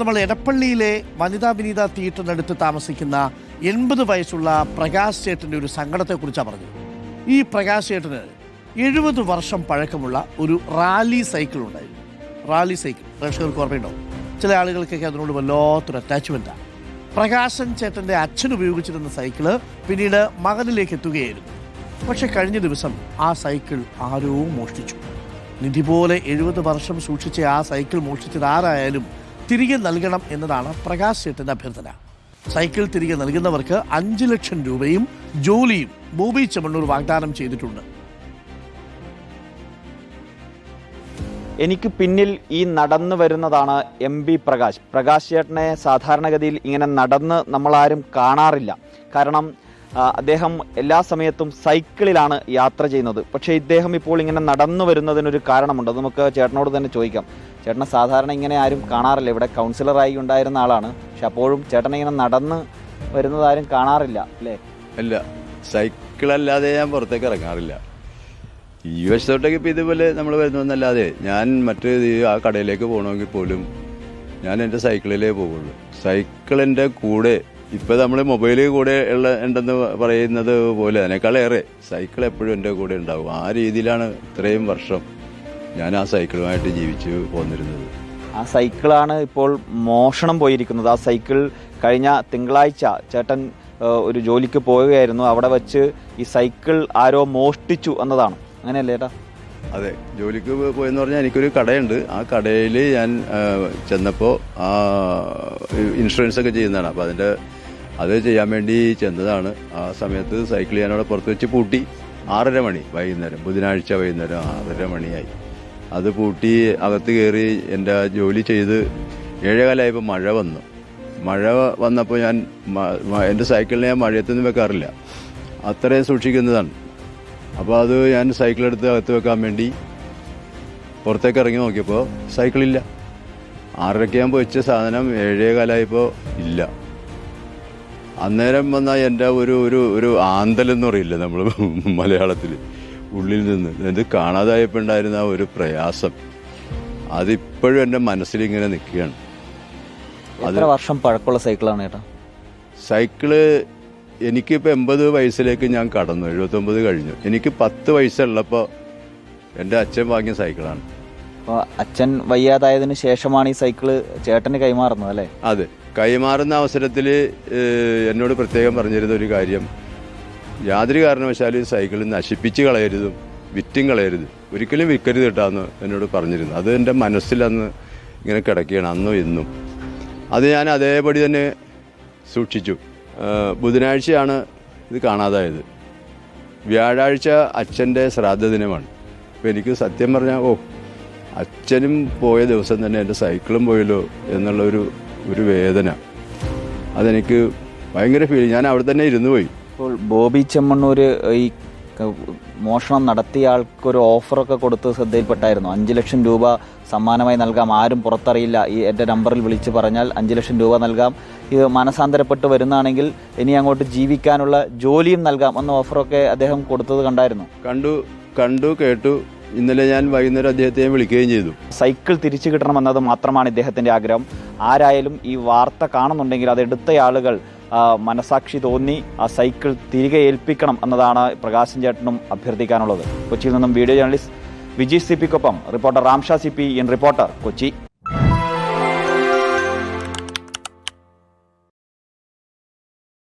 നമ്മൾ എടപ്പള്ളിയിലെ വനിതാ വിനീത തിയേറ്ററിനടുത്ത് താമസിക്കുന്ന 80 വയസ്സുള്ള പ്രകാശ് ചേട്ടൻ്റെ ഒരു സങ്കടത്തെക്കുറിച്ചാണ് പറഞ്ഞത്. ഈ പ്രകാശ് ചേട്ടന് 70 വർഷം പഴക്കമുള്ള ഒരു റാലി സൈക്കിൾ ഉണ്ടായിരുന്നു. റാലി സൈക്കിൾ പ്രേക്ഷകർക്ക് ഓർമ്മയുണ്ടാവും. ചില ആളുകൾക്കൊക്കെ അതിനോട് വല്ലാത്തൊരു അറ്റാച്ച്മെൻറ്റാണ്. പ്രകാശൻ ചേട്ടൻ്റെ അച്ഛൻ ഉപയോഗിച്ചിരുന്ന സൈക്കിള് പിന്നീട് മകനിലേക്ക് എത്തുകയായിരുന്നു. പക്ഷെ കഴിഞ്ഞ ദിവസം ആ സൈക്കിൾ ആരോ മോഷ്ടിച്ചു. നിധി പോലെ 70 വർഷം സൂക്ഷിച്ച ആ സൈക്കിൾ മോഷ്ടിച്ചത് ആരായാലും തിരികെ നൽകണം എന്നതാണ് പ്രകാശ് ചേട്ടൻ്റെ അഭ്യർത്ഥന. സൈക്കിൾ തിരികെ നൽകുന്നവർക്ക് 5 ലക്ഷം രൂപയും ജോലിയും ബോബി ചെമ്മണ്ണൂർ വാഗ്ദാനം ചെയ്തിട്ടുണ്ട്. എനിക്ക് പിന്നിൽ ഈ നടന്നു വരുന്നതാണ് MB പ്രകാശ്. പ്രകാശ് ചേട്ടനെ സാധാരണഗതിയിൽ ഇങ്ങനെ നടന്ന് നമ്മളാരും കാണാറില്ല. കാരണം അദ്ദേഹം എല്ലാ സമയത്തും സൈക്കിളിലാണ് യാത്ര ചെയ്യുന്നത്. പക്ഷേ ഇദ്ദേഹം ഇപ്പോൾ ഇങ്ങനെ നടന്നു വരുന്നതിനൊരു കാരണമുണ്ട്. അത് നമുക്ക് ചേട്ടനോട് തന്നെ ചോദിക്കാം. ചേട്ടനെ സാധാരണ ഇങ്ങനെ ആരും കാണാറില്ല. ഇവിടെ കൗൺസിലറായി ഉണ്ടായിരുന്ന ആളാണ്. പക്ഷെ അപ്പോഴും ചേട്ടനെ ഇങ്ങനെ നടന്ന് വരുന്നതാരും കാണാറില്ല അല്ലേ? അല്ല, സൈക്കിളല്ലാതെ ഞാൻ പുറത്തേക്ക് ഇറങ്ങാറില്ല. ഈ വശത്തോട്ടേക്ക് ഇപ്പം ഇതുപോലെ നമ്മൾ വരുന്നതെന്നല്ലാതെ ഞാൻ ആ കടയിലേക്ക് പോകണമെങ്കിൽ പോലും ഞാൻ എൻ്റെ സൈക്കിളിലേ പോകുള്ളൂ. സൈക്കിളിൻ്റെ കൂടെ ഇപ്പം നമ്മൾ മൊബൈലിൽ കൂടെ ഉണ്ടെന്ന് പറയുന്നത് പോലെ അതിനേക്കാളേറെ സൈക്കിൾ എപ്പോഴും എൻ്റെ കൂടെ ഉണ്ടാവും. ആ രീതിയിലാണ് ഇത്രയും വർഷം ഞാൻ ആ സൈക്കിളുമായിട്ട് ജീവിച്ചു പോന്നിരുന്നത്. ആ സൈക്കിളാണ് ഇപ്പോൾ മോഷണം പോയിരിക്കുന്നത്. ആ സൈക്കിൾ കഴിഞ്ഞ തിങ്കളാഴ്ച ചേട്ടൻ ഒരു ജോലിക്ക് പോവുകയായിരുന്നു. അവിടെ വെച്ച് ഈ സൈക്കിൾ ആരോ മോഷ്ടിച്ചു എന്നതാണ്. അങ്ങനെയല്ലേ ചേട്ടാ? അതെ, ജോലിക്ക് പോയെന്ന് പറഞ്ഞാൽ എനിക്കൊരു കടയുണ്ട്. ആ കടയിൽ ഞാൻ ചെന്നപ്പോൾ ആ ഇൻഷുറൻസ് ഒക്കെ ചെയ്യുന്നതാണ്. അപ്പോൾ അത് ചെയ്യാൻ വേണ്ടി ചെന്നതാണ്. ആ സമയത്ത് സൈക്കിൾ ഞാനവിടെ പുറത്ത് വെച്ച് പൂട്ടി. 6:30 മണി വൈകുന്നേരം, ബുധനാഴ്ച വൈകുന്നേരം 6:30 മണിയായി. അത് പൂട്ടി അകത്ത് കയറി എൻ്റെ ജോലി ചെയ്ത് 7:15 മഴ വന്നു. മഴ വന്നപ്പോൾ ഞാൻ എൻ്റെ സൈക്കിളിനെ ഞാൻ മഴയത്തൊന്നും വെക്കാറില്ല, അത്രയും സൂക്ഷിക്കുന്നതാണ്. അപ്പോൾ അത് ഞാൻ സൈക്കിളെടുത്ത് അകത്ത് വെക്കാൻ വേണ്ടി പുറത്തേക്ക് ഇറങ്ങി നോക്കിയപ്പോൾ സൈക്കിളില്ല. 6:30 ഞാൻ വെച്ച സാധനം 7:15 ഇല്ല. അന്നേരം വന്നാൽ എൻ്റെ ഒരു ആന്തലെന്ന് പറയില്ല നമ്മൾ മലയാളത്തിൽ, ഉള്ളിൽ നിന്ന് ഇത് കാണാതായപ്പോൾ ഉണ്ടായിരുന്ന ഒരു പ്രയാസം അതിപ്പോഴും എൻ്റെ മനസ്സിലിങ്ങനെ നിൽക്കുകയാണ്. എത്ര വർഷം പഴക്കമുള്ള സൈക്കിളാണ് ചേട്ടാ? സൈക്കിള് എനിക്കിപ്പോൾ 80 വയസ്സിലേക്ക് ഞാൻ കടന്നു. 79 കഴിഞ്ഞു. എനിക്ക് 10 വയസ്സുള്ളപ്പോൾ എൻ്റെ അച്ഛൻ വാങ്ങിയ സൈക്കിളാണ്. അപ്പോൾ അച്ഛൻ വയ്യാതായതിനു ശേഷമാണ് ഈ സൈക്കിള് ചേട്ടന് കൈമാറുന്നത് അല്ലേ? അതെ, കൈമാറുന്ന അവസരത്തിൽ എന്നോട് പ്രത്യേകം പറഞ്ഞിരുന്ന ഒരു കാര്യം, യാതൊരു കാരണവശാലും സൈക്കിൾ നശിപ്പിച്ച് കളയരുതും വിറ്റും കളയരുത്, ഒരിക്കലും വിൽക്കരുത് കേട്ടാന്ന് എന്നോട് പറഞ്ഞിരുന്നു. അത് എൻ്റെ മനസ്സിലന്ന് ഇങ്ങനെ കിടക്കുകയാണ്, അന്നും ഇന്നും. അത് ഞാൻ അതേപടി തന്നെ സൂക്ഷിച്ചു. ബുധനാഴ്ചയാണ് ഇത് കാണാതായത്. വ്യാഴാഴ്ച അച്ഛൻ്റെ ശ്രാദ്ധ ദിനമാണ്. അപ്പോൾ എനിക്ക് സത്യം പറഞ്ഞാൽ അച്ഛനും പോയ ദിവസം തന്നെ എൻ്റെ സൈക്കിളും പോയല്ലോ എന്നുള്ള ഒരു വേദന അതെനിക്ക് ഭയങ്കര ഫീൽ. ഞാൻ അവിടെ തന്നെ ഇരുന്നു പോയി. ഇപ്പോൾ ബോബി ചെമ്മണ്ണൂർ ഈ മോഷണം നടത്തിയ ആൾക്കൊരു ഓഫറൊക്കെ കൊടുത്ത് ശ്രദ്ധയിൽപ്പെട്ടായിരുന്നു. 5 ലക്ഷം രൂപ സമ്മാനമായി നൽകാം, ആരും പുറത്തറിയില്ല, ഈ എൻ്റെ നമ്പറിൽ വിളിച്ച് പറഞ്ഞാൽ 5 ലക്ഷം രൂപ നൽകാം, ഇത് മനസാന്തരപ്പെട്ട് വരുന്നതാണെങ്കിൽ ഇനി അങ്ങോട്ട് ജീവിക്കാനുള്ള ജോലിയും നൽകാം എന്ന ഓഫറൊക്കെ അദ്ദേഹം കൊടുത്തത് കണ്ടായിരുന്നു. കണ്ടു കേട്ടു. ഇന്നലെ ഞാൻ വൈകുന്നേരം അദ്ദേഹത്തെ വിളിക്കുകയും ചെയ്തു. സൈക്കിൾ തിരിച്ചു കിട്ടണമെന്നത് മാത്രമാണ് ഇദ്ദേഹത്തിൻ്റെ ആഗ്രഹം. ആരായാലും ഈ വാർത്ത കാണുന്നുണ്ടെങ്കിൽ അത് എടുത്തയാളുകൾ മനസാക്ഷി തോന്നി ആ സൈക്കിൾ തിരികെ ഏൽപ്പിക്കണം എന്നതാണ് പ്രകാശൻ ചേട്ടനും അഭ്യർത്ഥിക്കാനുള്ളത്. കൊച്ചിയിൽ നിന്നും വീഡിയോ ജേർണലിസ്റ്റ് വിജി CP-ക്കൊപ്പം reporter Ramsha CP in reporter, Kochi.